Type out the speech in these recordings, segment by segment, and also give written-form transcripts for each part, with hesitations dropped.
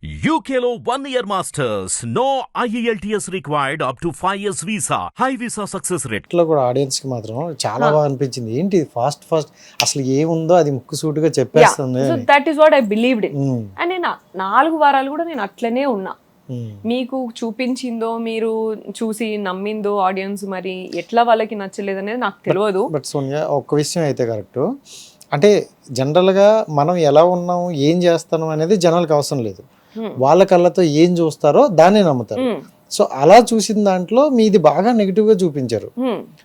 UKLO 1 year masters. No IELTS required up to 5 years visa. High visa success rate. ఇట్లా కూడా audience కి మాత్రం చాలా బాగా అనిపించింది. ఏంటి ఫాస్ట్ అసలు ఏముందో అది ముక్కు సూటిగా చెప్పేస్తుంది. So that is what I believed in. And నేను 4 వారాలు కూడా నేను అట్లనే ఉన్నా. మీకు చూపించిందో మీరు చూసి నమ్మిందో ఆడియన్స్ మరి ఎట్లా వాళ్ళకి నచ్చలేదు అనేది నాకు తెలియదు. బట్ సోనియా ఒక్క విషయం అయితే కరెక్ట్, అంటే జనరల్గా మనం ఎలా ఉన్నాం ఏం చేస్తాం అనేది జనాలకు అవసరం లేదు, వాళ్ళ కళ్ళతో ఏం చూస్తారో దాన్ని నమ్ముతారు. సో అలా చూసిన దాంట్లో మీది బాగా నెగిటివ్ గా చూపించారు.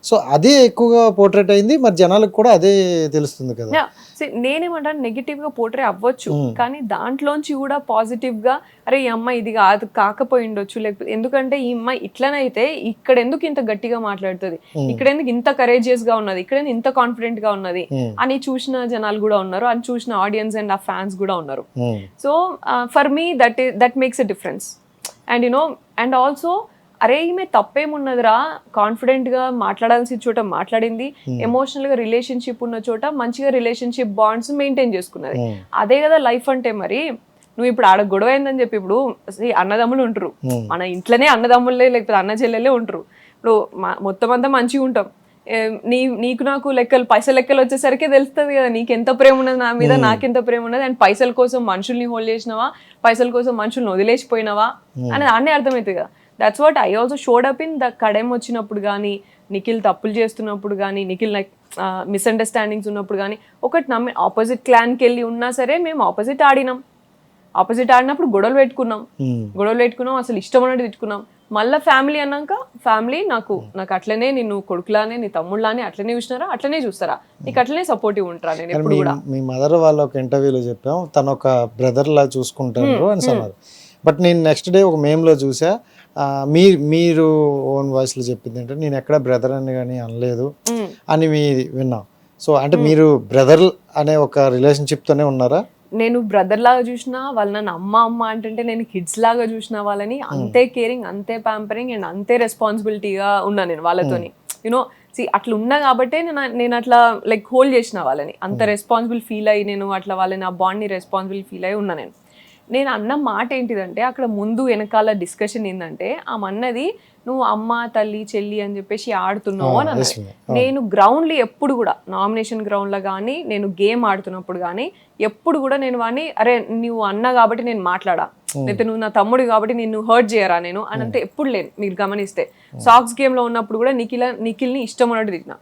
సో అదే ఎక్కువగా పోర్ట్రేట్ అయింది, మరి జనాలకు కూడా అదే తెలుస్తుంది కదా. నేనేమంటాను, నెగిటివ్ గా పోర్ట్రే అవ్వచ్చు, కానీ దాంట్లోంచి కూడా పాజిటివ్ గా అరే ఈ అమ్మాయి ఇది కాకపోయి ఉండొచ్చు, లేకపోతే ఎందుకంటే ఈ అమ్మాయి ఇట్లనైతే ఇక్కడ ఎందుకు ఇంత గట్టిగా మాట్లాడుతుంది, ఇక్కడ ఎందుకు ఇంత కరేజియస్ గా ఉన్నది, ఇక్కడ ఇంత కాన్ఫిడెంట్ గా ఉన్నది అని చూసిన జనాలు కూడా ఉన్నారు, అని చూసిన ఆడియన్స్ అండ్ ఆ ఫ్యాన్స్ కూడా ఉన్నారు. So for me that makes a difference. And you know and also అరే ఈమె తప్పేమున్నదిరా, కాన్ఫిడెంట్ గా మాట్లాడాల్సిన చోట మాట్లాడింది, ఎమోషనల్ గా రిలేషన్షిప్ ఉన్న చోట మంచిగా రిలేషన్షిప్ బాండ్స్ మెయింటైన్ చేసుకున్నది. అదే కదా లైఫ్ అంటే. మరి నువ్వు ఇప్పుడు ఆడ గొడవ అయిందని చెప్పి ఇప్పుడు అన్నదమ్ములు ఉంటారు, మన ఇంట్లోనే అన్నదమ్ములే లేకపోతే అన్న చెల్లెలే ఉంటారు. ఇప్పుడు మొత్తం అంతా మంచిగా ఉంటాం, నీకు నాకు లెక్కలు పైసలు లెక్కలు వచ్చేసరికి తెలుస్తుంది కదా నీకు ఎంత ప్రేమ ఉన్నది నా మీద, నాకెంత ప్రేమ ఉన్నది. అండ్ పైసల కోసం మనుషుల్ని హోల్డ్ చేసినావా, పైసల కోసం మనుషుల్ని వదిలేసిపోయినావా అనేది అన్నీ అర్థమవుతుంది కదా. That's what I also showed up in the Kadem వచ్చినప్పుడు కానీ, నిఖిల్ తప్పులు చేస్తున్నప్పుడు కానీ, నిఖిల్ లైక్ మిస్అండర్స్టాండింగ్స్ ఉన్నప్పుడు కానీ, ఒకటి నమ్మి ఆపోజిట్ క్లాన్కి వెళ్ళి ఉన్నా సరే మేము ఆపోజిట్ ఆడినప్పుడు గొడవలు పెట్టుకున్నాం, అసలు ఇష్టం ఉన్నట్టు తిట్టుకున్నాం. మళ్ళీ ఫ్యామిలీ అన్నాక ఫ్యామిలీ నాకు అట్లనే నిన్ను కొడుకులానే నీ తమ్ముళ్ళని అట్లనే చూసినారా, అట్లనే చూస్తారా, నీకు అట్లనే సపోర్టివ్ ఉంటారా. నేను ఎప్పుడు కూడా మీ మదర్ వాళ్ళ ఒక ఇంటర్వ్యూలో చెప్పాం తను ఒక బ్రదర్ లా చూసుకుంటారు అని అన్నారు. బట్ నేను నెక్స్ట్ డే ఒక మేమ్లో చూసా, మీరు ఓన్ వాయిస్ లో చెప్పింది ఏంటంటే నేను ఎక్కడ బ్రదర్ అని కానీ అనలేదు అని విన్నాం. సో అంటే మీరు బ్రదర్ అనే ఒక రిలేషన్షిప్ తోనే ఉన్నారా? నేను బ్రదర్ లాగా చూసినా వాళ్ళు నన్ను అమ్మ అంటే నేను కిడ్స్ లాగా చూసిన వాళ్ళని, అంతే కేరింగ్, అంతే ప్యాంపరింగ్ అండ్ అంతే రెస్పాన్సిబిలిటీగా ఉన్నా నేను వాళ్ళతోని. యూనో అట్లా ఉన్నా కాబట్టి నేను అట్లా లైక్ హోల్డ్ చేసిన వాళ్ళని, అంత రెస్పాన్సిబుల్ ఫీల్ అయ్యి నేను అట్లా వాళ్ళని ఆ బాండ్ని రెస్పాన్సిబుల్ ఫీల్ అయ్యి ఉన్నా. నేను అన్న మాట ఏంటిదంటే అక్కడ ముందు వెనకాల డిస్కషన్ ఏంటంటే అన్నది నువ్వు అమ్మ తల్లి చెల్లి అని చెప్పేసి ఆడుతున్నావు అని అన్నది. నేను గ్రౌండ్లో ఎప్పుడు కూడా నామినేషన్ గ్రౌండ్లో కానీ నేను గేమ్ ఆడుతున్నప్పుడు కానీ ఎప్పుడు కూడా నేను వాడిని అరే నువ్వు అన్న కాబట్టి నేను మాట్లాడా, లేకపోతే నువ్వు నా తమ్ముడు కాబట్టి నిన్ను హర్ట్ చేయరా నేను అని అంటే ఎప్పుడు లేను. మీరు గమనిస్తే సాక్స్ గేమ్లో ఉన్నప్పుడు కూడా నిఖిల్ని ఇష్టం ఉన్నట్టు తిట్టినా.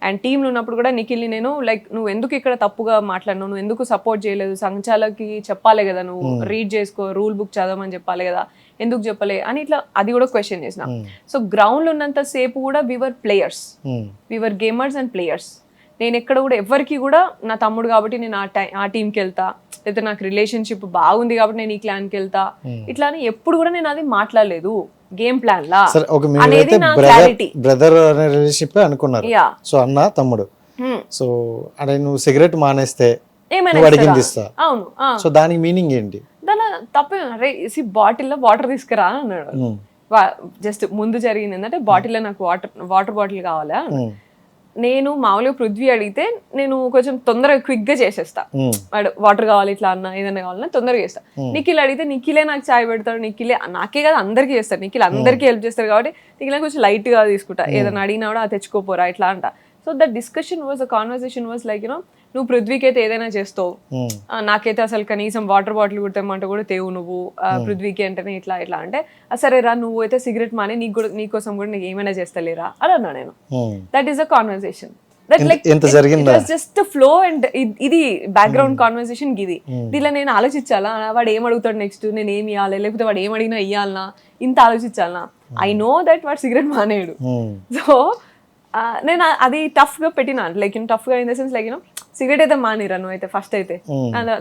అండ్ టీంలో ఉన్నప్పుడు కూడా నిఖిల్ని నేను లైక్ నువ్వు ఎందుకు ఇక్కడ తప్పుగా మాట్లాడినావు, నువ్వు ఎందుకు సపోర్ట్ చేయలేదు, సంచాలకి చెప్పాలి కదా, నువ్వు రీడ్ చేసుకో, రూల్ బుక్ చదవమని చెప్పాలి కదా, ఎందుకు చెప్పలే అని ఇట్లా అది కూడా క్వశ్చన్ చేసిన. సో గ్రౌండ్లో ఉన్నంత సేపు కూడా వివర్ ప్లేయర్స్, వివర్ గేమర్స్ అండ్ ప్లేయర్స్. నేను ఎక్కడ కూడా ఎవరికి కూడా నా తమ్ముడు కాబట్టి నేను ఆ టీంకి వెళ్తా, లేకపోతే నాకు రిలేషన్షిప్ బాగుంది కాబట్టి నేను ఈ క్లాన్కి వెళ్తా, ఇట్లా అని ఎప్పుడు కూడా నేను అది మాట్లాడలేదు గేమ్ ప్లాన్ లా అనేది నా క్లారిటీ. బ్రదర్ అనే రిలేషన్షిప్ అనుకున్నారు. సో అన్న తమ్ముడు, సో అంటే నువ్వు సిగరెట్ మానేస్తే అడిగింది ఇస్తా. అవును. సో దానికి మీనింగ్ ఏంటి? దాని తప్పే బాటిల్లో వాటర్ తీసుకురా అన్నాడు. జస్ట్ ముందు జరిగింది ఏంటంటే బాటిల్లో నాకు వాటర్ బాటిల్ కావాలా, నేను మామూలుగా పృథ్వీ అడిగితే నేను కొంచెం తొందరగా క్విక్ గా చేసేస్తా, వాటర్ కావాలి ఇట్లా అన్న ఏదైనా కావాలన్నా తొందరగా చేస్తా. నిఖిల్ అడిగితే నిఖిలే నాకు చాయ్ పెడతాడు, నిఖిలే నాకే కదా అందరికీ చేస్తాడు, నిఖిల్ అందరికీ హెల్ప్ చేస్తారు కాబట్టి నిఖిలే కొంచెం లైట్ గా తీసుకుంటా, ఏదైనా అడిగినా కూడా తెచ్చుకోపోరా ఇట్లా అంట. So that discussion was the conversation was like you know నువ్వు పృథ్వీకి అయితే ఏదైనా చేస్తావు, నాకైతే అసలు కనీసం వాటర్ బాటిల్ కుడతామంటే కూడా తేవు నువ్వు, పృథ్వీకి అంటేనే ఇట్లా ఇట్లా అంటే సరే రా నువ్వు అయితే సిగరెట్ మానే నీకోసం కూడా నీకు ఏమైనా చేస్తలేరా అని అన్నా నేను. That is a conversation that like just flow. And ఇది బ్యాక్గ్రౌండ్ కాన్వర్సేషన్ ఇది. దీనిలో నేను ఆలోచించాలా వాడు ఏం అడుగుతాడు నెక్స్ట్, నేను ఏమి ఇవ్వాలి, లేకపోతే వాడు ఏం అడిగినా ఇవ్వాలనా, ఇంత ఆలోచించాలనా. ఐ నో దట్ వాడు సిగరెట్ మానేయడు. సో నేను అది టఫ్ గా పెట్టినా, లైక్ టఫ్ గా in the sense like cigarette అయితే మానేరా నువ్వు అయితే ఫస్ట్ అయితే,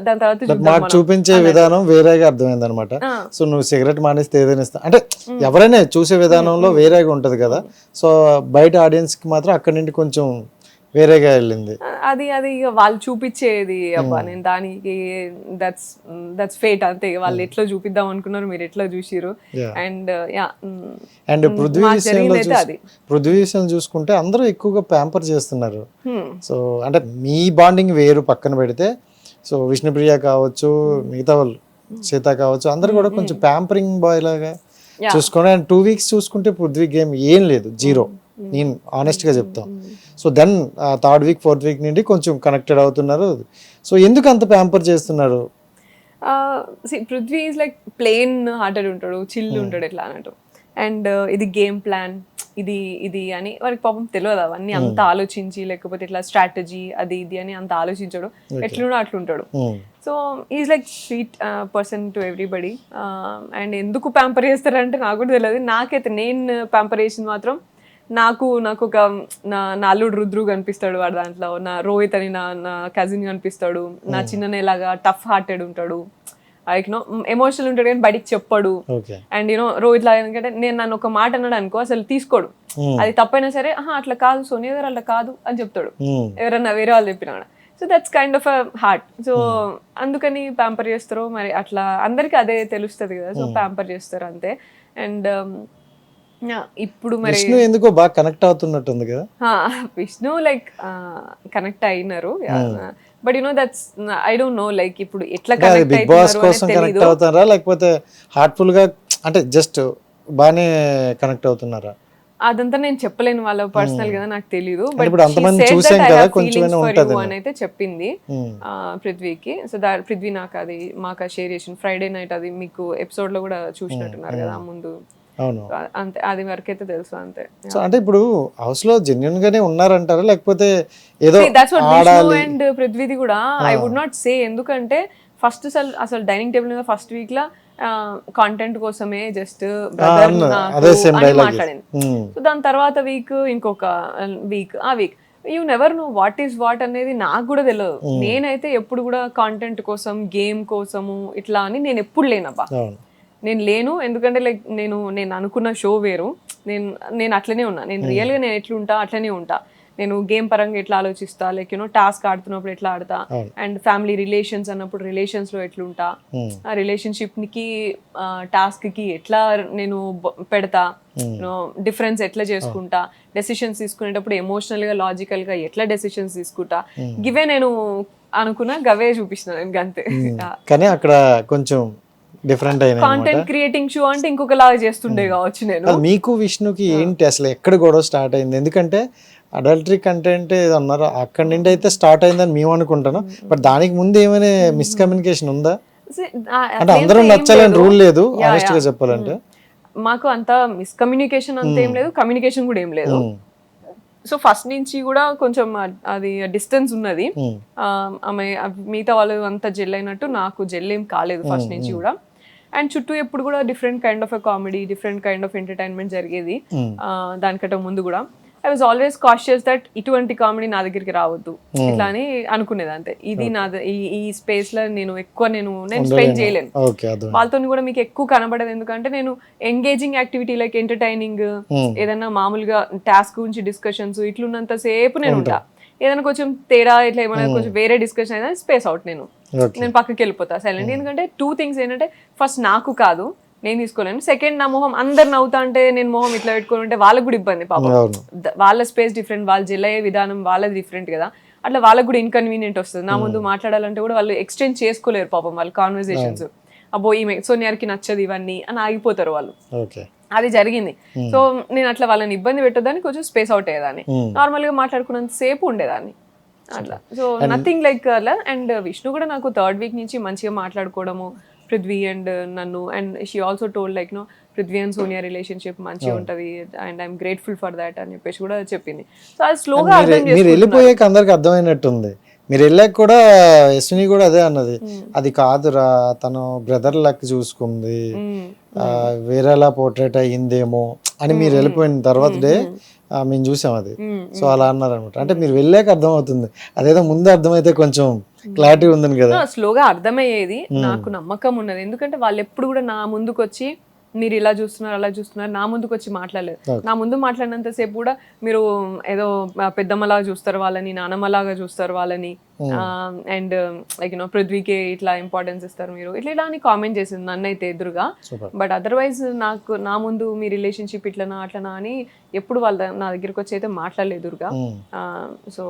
దాని తర్వాత చూపించే విధానం వేరేగా అర్థమైంది అనమాట. సో నువ్వు సిగరెట్ మానేస్తే ఏదైనా ఇస్తా అంటే ఎవరైనా చూసే విధానంలో వేరేగా ఉంటది కదా. సో బయట ఆడియన్స్ కి మాత్రం అక్కడి నుండి కొంచెం వేరేగా వెళ్ళింది. అది వాళ్ళు చూపించేది అబ్బా, నేను దానికి దట్స్ ఫేట్ అంతే. వాళ్ళు ఎట్లా చూపిద్దాం అనుకున్నారు, మీరు ఎట్లా చూసిరు. అండ్ పృథ్వీ విషయం చూసుకుంటే అందరూ ఎక్కువగా ప్యాంపర్ చేస్తున్నారు. సో అంటే మీ బాండింగ్ వేరు పక్కన పెడితే, సో విష్ణుప్రియ కావచ్చు, మిగతా వాళ్ళు సీత కావచ్చు, అందరు కూడా కొంచెం ప్యాంపరింగ్ బాయ్ లాగా Yeah. చూసుకోండి. అండ్ 2 weeks చూసుకుంటే పృథ్వీ గేమ్ ఏం లేదు, 0. నేను ఆనెస్ట్ గా చెప్తాను. So then 3rd week 4th week నుండి కొంచెం కనెక్టెడ్ అవుతున్నారు. సో ఎందుకు అంత ప్యాంపర్ చేస్తున్నారు? Prithvi is like plain hearted ఉంటాడు, చిల్ ఉంటాడు ఎట్లా అన్నట్టు. అండ్ ఇది గేమ్ ప్లాన్ ఇది అని వారికి పాపం తెలియదు అవన్నీ అంత ఆలోచించి, లేకపోతే ఇట్లా స్ట్రాటజీ అది ఇది అని అంత ఆలోచించాడు, ఎట్లుండో అట్లుంటాడు. So is like sweet person to everybody. And ఎందుకు ప్యాంపర్ చేస్తారంటే నాకు కూడా తెలియదు. నాకైతే నేను ప్యాంపర్ చేసింది మాత్రం నాకు ఒక నా అల్లుడు రుద్రు కనిపిస్తాడు వాడు దాంట్లో, నా రోహిత్ అని నా కజిన్ కనిపిస్తాడు, నా చిన్ననేలాగా టఫ్ హార్టెడ్ ఉంటాడు, లైక్ ఎమోషనల్ ఉంటాడు కానీ బయటికి చెప్పాడు. అండ్ రోహిత్ లాగా ఎందుకంటే నేను నన్ను ఒక మాట అన్నాడు అనుకో అసలు తీసుకోడు, అది తప్పైనా సరే అట్లా కాదు సోనియా గారు అట్లా కాదు అని చెప్తాడు, ఎవరన్నా వేరే వాళ్ళు చెప్పినా. So that's kind of a heart. So అందుకని ప్యాంపర్ చేస్తారు మరి, అట్లా అందరికి అదే తెలుస్తుంది కదా, సో ప్యాంపర్ చేస్తారు అంతే. అండ్ ఇప్పుడు మరి విష్ణు ఎందుకో బాగా కనెక్ట్ అవుతున్నట్టుంది కదా. విష్ణు లైక్ కనెక్ట్ అయినారు, but that's I don't know like ఇప్పుడు ఎట్లా కనెక్ట్ బిగ్ బాస్ కోసం కనెక్ట్ అవుతారా లేకపోతే హార్ట్ఫుల్ గా అంటే జస్ట్ బానే కనెక్ట్ అవుతున్నారా? అదంతా నేను చెప్పలేను, వాళ్ళ పర్సనల్ కదా నాకు తెలియదు. బట్ అని అయితే చెప్పింది పృథ్వీకి. సో పృథ్వీ నాకు అది మాకు షేర్ చేసింది ఫ్రైడే నైట్, అది మీకు ఎపిసోడ్ లో కూడా చూసినట్టున్నారు కదా ముందు. అంతే, అది వరకు అయితే తెలుసు అంతే. సో అంటే ఇప్పుడు హౌస్ లో జెన్యూన్ గానే ఉన్నారంటారా లేకపోతే ఏదో అండ్ పృథ్వీది కూడా ఐ వుడ్ నాట్ సే, ఎందుకంటే ఫస్ట్ అసలు డైనింగ్ టేబుల్ మీద ఫస్ట్ వీక్ లా కాంటెంట్ కోసమే జస్ట్ మాట్లాడింది. సో దాని తర్వాత వీక్ ఇంకొక week you never know what is what అనేది నాకు కూడా తెలియదు. నేనైతే ఎప్పుడు కూడా కాంటెంట్ కోసం గేమ్ కోసము ఇట్లా అని నేను ఎప్పుడు లేనబ్బా, నేను లేను. ఎందుకంటే లైక్ నేను అనుకున్న షో వేరు, నేను అట్లనే ఉన్నా, నేను రియల్గా నేను ఎట్లుంటా అట్లనే ఉంటా. నేను గేమ్ పరంగా ఎట్లా ఆలోచిస్తా, లైక్ టాస్క్ ఆడుతున్నప్పుడు ఎట్లా ఆడతా, అండ్ ఫ్యామిలీ రిలేషన్స్ అన్నప్పుడు రిలేషన్స్ లో ఎట్లుంటా, ఆ రిలేషన్షిప్ కి టాస్క్ కి ఎట్లా నేను పెడతా, డిఫరెన్స్ ఎట్లా చేసుకుంటా, డెసిషన్స్ తీసుకునేటప్పుడు ఎమోషనల్ గా లాజికల్ గా ఎట్లా డెసిషన్స్ తీసుకుంటా, గివే నేను అనుకున్నా గవే చూపిస్తున్నా నేను అంతే. కానీ అక్కడ కొంచెం డిఫరెంట్ అయినా కాంటెంట్ క్రియేటింగ్ షో అంటే ఇంకొక లాగా చేస్తుండే కావచ్చు నేను. మీకు విష్ణుకి ఏంటి అసలు ఎక్కడ గొడవ స్టార్ట్ అయింది? ఎందుకంటే అడల్టరీ కంటెంట్ ఏదో అన్నారు, అక్కడి నుండి అయితే స్టార్ట్ అయిందని మేము అనుకుంటాను. బట్ దానికి ముందు ఏమైనా మిస్కమ్యూనికేషన్ ఉందా? అంటే అందరూ నచ్చాలని రూల్ లేదు, ఆనెస్ట్ గా చెప్పాలంటే. మాకు అంత మిస్కమ్యూనికేషన్ అంత ఏం లేదు, కమ్యూనికేషన్ కూడా ఏం లేదు. సో ఫస్ట్ నుంచి కూడా కొంచెం అది డిస్టెన్స్ ఉన్నది. ఆమె మిగతా వాళ్ళు అంతా జెల్ అయినట్టు నాకు జెల్ ఏం కాలేదు ఫస్ట్ నుంచి కూడా. అండ్ చుట్టూ ఎప్పుడు కూడా different kind of comedy, different kind of entertainment జరిగేది. దానికంటే ముందు కూడా I was always cautious that ఇటువంటి కామెడీ నా దగ్గరికి రావద్దు ఇట్లా అని అనుకునేది అంతే. ఇది నా ఈ స్పేస్ లో నేను ఎక్కువ నేను స్పెండ్ చేయలేను వాళ్ళతో కూడా. మీకు ఎక్కువ కనబడదు ఎందుకంటే నేను ఎంగేజింగ్ యాక్టివిటీ లైక్ ఎంటర్టైనింగ్, ఏదైనా మామూలుగా టాస్క్ గురించి డిస్కషన్స్ ఇట్లున్నంత సేపు నేను ఉంటా. ఏదైనా కొంచెం తేడా ఇట్లా ఏమైనా కొంచెం వేరే డిస్కషన్ అయినా స్పేస్ అవుట్, నేను పక్కకి వెళ్ళిపోతా సైలెంట్. ఎందుకంటే 2 things ఏంటంటే, ఫస్ట్ నాకు కాదు నేను తీసుకోలేను, సెకండ్ నా మొహం అందరు నవ్వుతా అంటే నేను మొహం ఇట్లా పెట్టుకుని ఉంటే వాళ్ళకి కూడా ఇబ్బంది పాపం. వాళ్ళ స్పేస్ డిఫరెంట్, వాళ్ళు జెల్ అయ్యే విధానం వాళ్ళది డిఫరెంట్ కదా, అట్లా వాళ్ళకి కూడా ఇన్కన్వీనియంట్ వస్తుంది. నా ముందు మాట్లాడాలంటే కూడా వాళ్ళు ఎక్స్చేంజ్ చేసుకోలేరు పాపం, వాళ్ళు కాన్వర్సేషన్స్. అబ్బో ఈమె సోనియాకి నచ్చదు ఇవన్నీ అని ఆగిపోతారు వాళ్ళు. అది జరిగింది. సో నేను అట్లా వాళ్ళని ఇబ్బంది పెట్టొద్దని కొంచెం స్పేస్ అవుట్ అయ్యేదాన్ని, నార్మల్ గా మాట్లాడుకున్నంత సేపు ఉండేదాన్ని అట్లా. సో నథింగ్ లైక్ అలా. అండ్ విష్ణు కూడా నాకు 3rd week నుంచి మంచిగా మాట్లాడుకోవడము, పృథ్వీ అండ్ నన్ను. And she also told like Prithvi and Sonia relationship మంచిగా ఉంటది and I'm grateful for that అని చెప్పేసి కూడా చెప్పింది. సో అది స్లోగా అర్థం చేసుకున్నారు. వెళ్ళిపోయాక అందరికి అర్థమైనట్టుంది. మీరు వెళ్ళాక కూడా యశ్విని కూడా అదే అన్నది, అది కాదురా తను బ్రదర్ లెక్క చూసుకుంది, వేరేలా పోర్ట్రేట్ అయ్యిందేమో అని. మీరు వెళ్ళిపోయిన తర్వాత డే మేము చూసాం అది. సో అలా అన్నారు అనమాట. అంటే మీరు వెళ్ళాక అర్థం అవుతుంది, అదేదో ముందు అర్థమైతే కొంచెం క్లారిటీ ఉందని కదా. స్లోగా అర్థమయ్యేది, నాకు నమ్మకం ఉన్నది. ఎందుకంటే వాళ్ళు ఎప్పుడు కూడా నా ముందుకు వచ్చి మీరు ఇలా చూస్తున్నారు అలా చూస్తున్నారు నా ముందుకు వచ్చి మాట్లాడలేదు. నా ముందు మాట్లాడినంత సేపు కూడా మీరు ఏదో పెద్దమ్మలాగా చూస్తారు వాళ్ళని, నానమ్మలాగా చూస్తారు వాళ్ళని, అండ్ లైక్ పృథ్వీకి ఇట్లా ఇంపార్టెన్స్ ఇస్తారు మీరు ఇట్లా అని కామెంట్ చేసింది నన్ను అయితే ఎదురుగా. సూపర్. బట్ అదర్వైజ్ నాకు నా ముందు మీ రిలేషన్షిప్ ఇట్లనా అట్లనా అని ఎప్పుడు నా దగ్గరికి వచ్చి అయితే మాట్లాడలేదు ఎదురుగా. సో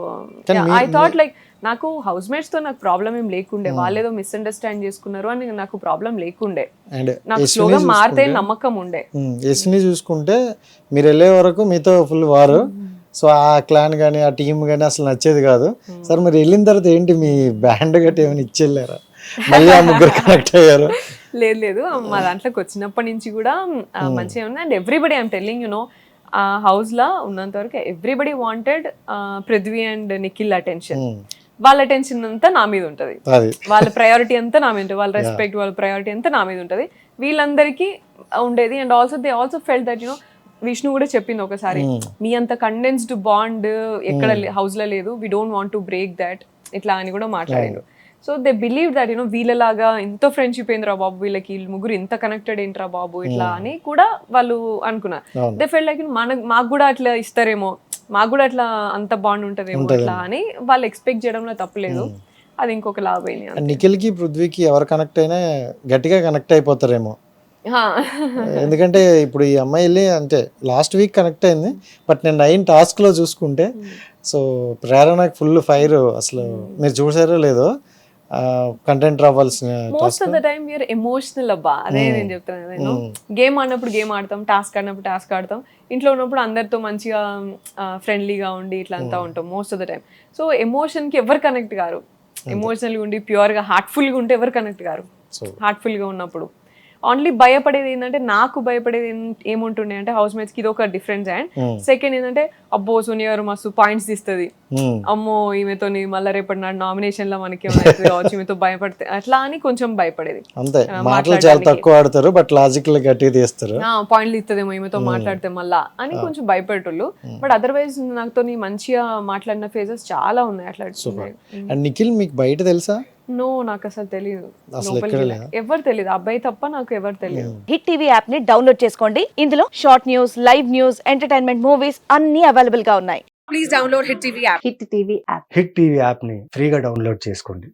ఐ థాట్ లైక్ నాకు హౌస్ మేట్స్ తో నాకు ప్రాబ్లం ఏం లేకుండే, వాళ్ళేదో మిస్అండర్స్టాండ్ చేసుకున్నారు అని నాకు ప్రాబ్లం లేకుండే, అండ్ నాకు స్లోగా మారితే నమ్మకం ఉండే. యశ్ని చూసుకుంటే మీరు వెళ్ళే వరకు మీతో ఫుల్ వారు, సో ఆ క్లాన్ కానీ ఆ టీం కానీ అసలు నచ్చేది కాదు. సార్ మీరు వెళ్ళిన తర్వాత ఏంటి మీ బ్యాండ్ గట్టి ఏమైనా ఇచ్చి వెళ్ళారా, మళ్ళీ ఆ ముగ్గురు కనెక్ట్ అయ్యారు? లేదు మా దాంట్లోకి వచ్చినప్పటి నుంచి కూడా మంచిగా ఉంది. అండ్ ఎవ్రీబడి ఐఎమ్ టెల్లింగ్ ఆ హౌస్ లా ఉన్నంత వరకు everybody wanted Prithvi and Nikhil attention. వాళ్ళ అటెన్షన్ అంతా నా మీద ఉంటది, వాళ్ళ ప్రయారిటీ అంతా నా మీద ఉంటుంది, వాళ్ళ రెస్పెక్ట్ వాళ్ళ ప్రయారిటీ అంతా నా మీద ఉంటది, వీళ్ళందరికీ ఉండేది. And also they also felt that Vishnu కూడా చెప్పింది ఒకసారి, మీ అంత కండెన్స్డ్ బాండ్ ఎక్కడ హౌస్ లో లేదు, we don't want to break that ఇట్లా అని కూడా మాట్లాడారు. సో దే బిలీవ్ దట్ వీళ్ళలాగా ఎంతో ఫ్రెండ్షిప్ ఏంద్రా బాబు, వీళ్ళకి ముగ్గురు ఇంత కనెక్టెడ్ ఏంట్రా బాబు ఇట్లా అని కూడా వాళ్ళు అనుకున్నారు. దే ఫెల్ లైక్ మాకు కూడా అట్లా ఇస్తారేమో, మాకు కూడా అట్లా అంత బాండ్ ఉంటదేమో అట్లా అని వాళ్ళు ఎక్స్పెక్ట్ చేయడంలో తప్పలేదు. అది ఇంకొక లాభైంది. నిఖిల్ కి పృథ్వీకి ఎవరు కనెక్ట్ అయినా గట్టిగా కనెక్ట్ అయిపోతారేమో, ఎందుకంటే ఇప్పుడు ఈ అమ్మాయి వెళ్ళి అంటే లాస్ట్ వీక్ కనెక్ట్ అయింది, బట్ నేను 9 టాస్క్ లో చూసుకుంటే సో ప్రేరణకు ఫుల్ ఫైర్. అసలు మీరు చూసారో లేదో కంటెంట్ రావాల్సిన most of the time your emotional అబ్బా, అదే నేను చెప్తాను కదా. గేమ్ ఆడినప్పుడు గేమ్ ఆడతాం, టాస్క్ ఆడినప్పుడు టాస్క్ ఆడతాం, ఇంట్లో ఉన్నప్పుడు అందరితో మంచిగా ఫ్రెండ్లీగా ఉండి ఇట్లా అంతా ఉంటాం most of the time. So emotion కి ఎవరు కనెక్ట్ గారు, ఎమోషనల్గా ఉండి ప్యూర్ గా హార్ట్ఫుల్ గా ఉంటే ఎవరు కనెక్ట్ గారు. హార్ట్ఫుల్ గా ఉన్నప్పుడు ఓన్లీ భయపడేది ఏంటంటే, నాకు భయపడేది ఏముంటుండే అంటే హౌస్ మేట్స్ కి ఇది ఒక డిఫరెన్స్. అండ్ సెకండ్ ఏంటంటే అబ్బో సోనియా గారు మస్తు పాయింట్స్ తీస్తుంది, అమ్మో ఈమెతో మళ్ళీ రేపటి నాడు నామినేషన్ లో మనకి కావచ్చు, ఈమెతో భయపడితే అట్లా అని కొంచెం భయపడేది. అంతే, మాటలు చాలా తక్కువ ఆడతారు బట్ లాజికల్ గట్టిగా తీస్తారు, పాయింట్లు ఇస్తుందేమో ఈమెతో మాట్లాడితే మళ్ళా అని కొంచెం భయపడేటోళ్ళు. బట్ అదర్వైజ్ నాతో మంచిగా మాట్లాడిన ఫేజెస్ చాలా ఉన్నాయి అట్లా. అండ్ నిఖిల్ మీకు బయట తెలుసా? నో, నాకు అసలు తెలియదు, ఎవరు తెలియదు, అబ్బాయి తప్ప నాకు ఎవరు తెలియదు. హిట్ టీవీ యాప్ ని డౌన్లోడ్ చేసుకోండి, ఇందులో short news, live news, entertainment movies అన్ని అవైలబుల్ గా ఉన్నాయి. Please download hit TV app. Hit TV app hit TV app ని ఫ్రీగా డౌన్లోడ్ చేసుకోండి.